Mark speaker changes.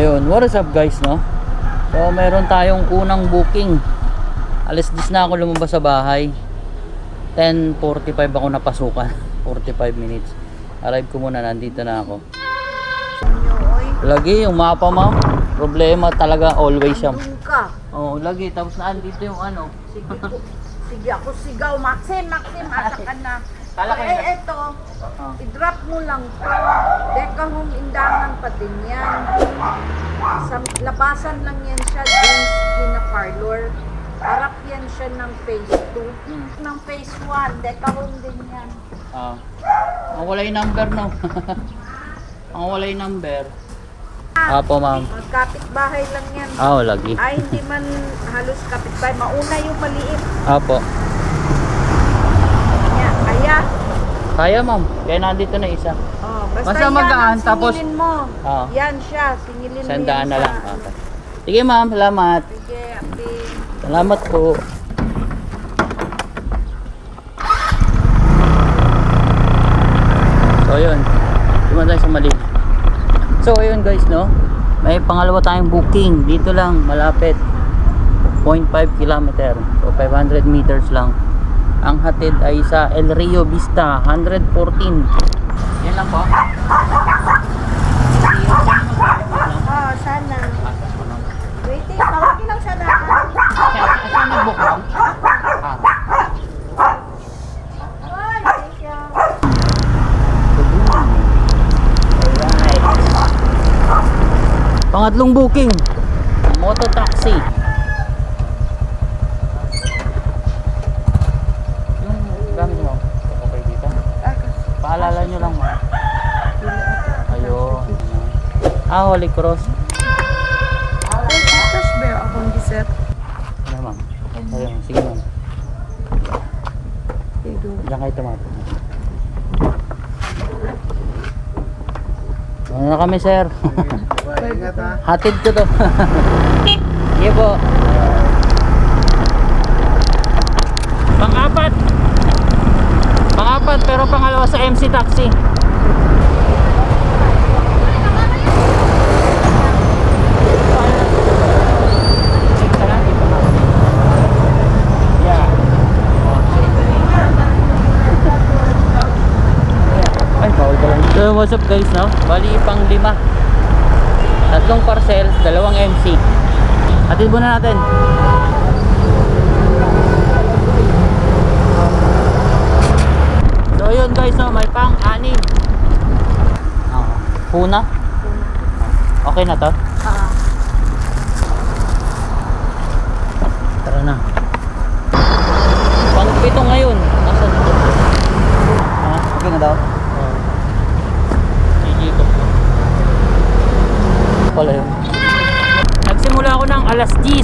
Speaker 1: Ayun, what is up guys, no? So meron tayong unang booking. Alas 10 na ako lumabas sa bahay. 10:45 ako napasukan. 45 minutes. Arrive ko muna, nandito na ako. Lagi yung mapa, ma'am. Problema talaga always siya. Oo, lagi. Tapos na andito yung ano.
Speaker 2: Sige ako sigaw, Maxim, asa ka na.
Speaker 1: Kala ko yun.
Speaker 2: Eto, i-drop mo lang to. Deka hong indangan pa din yan. Sa labasan lang yan siya, jeans, kina parlor. Harap yan siya ng phase 2. Ng phase 1, deka hong din yan.
Speaker 1: Ang wala yung number, no? Ang wala yung number. Apo, ma'am.
Speaker 2: Kapitbahay lang yan.
Speaker 1: Lagi.
Speaker 2: Ay, hindi man halos kapitbahay. Mauna yung maliit.
Speaker 1: Apo.
Speaker 2: Kaya?
Speaker 1: Kaya, ma'am. Kaya nandito na isa.
Speaker 2: Basta
Speaker 1: Basta
Speaker 2: yan
Speaker 1: magaan,
Speaker 2: ang
Speaker 1: tapos
Speaker 2: singilin mo.
Speaker 1: Oo.
Speaker 2: Yan siya, singilin mo
Speaker 1: Sandaan
Speaker 2: yan
Speaker 1: na
Speaker 2: sa
Speaker 1: lang.
Speaker 2: ano.
Speaker 1: Okay. Sige, ma'am. Salamat.
Speaker 2: Sige, ate.
Speaker 1: Salamat po. So, ayun. Dumaan tayo sa mali. So, ayun guys, no? May pangalawa tayong booking. Dito lang, malapit. 0.5 kilometer. So, 500 meters lang. Ang hatid ay sa El Rio Vista, 114. Yan lang po.
Speaker 2: Sana. Waiting, tawagin lang siya dapat.
Speaker 1: Saan nag-book mo?
Speaker 2: Ay, thank you.
Speaker 1: Alright. Pangatlong booking. Moto taxi. Yung gamit mo, okay dito? Paalala nyo lang, ma'am. Ayun. Holy Cross.
Speaker 2: Fresh bear akong giset.
Speaker 1: Ano, ma'am? Ayun, sige, ma'am. Diyan kayo tumapo. Ano na kami, sir? Hatid ko to. Sige po. Pang-apat. Pang-apat, pero pangalawa sa MC Taxi. So what's up guys, no? Bali pang 5. Tatlong parcel, 2 MC. Hatid muna natin. So yun guys, no? May pang 6. Puna? Okay na to? Tara na. Pang 7 ngayon. Nasaan ito? Okay na daw? Pala yun. Nagsimula ako ng alas 10.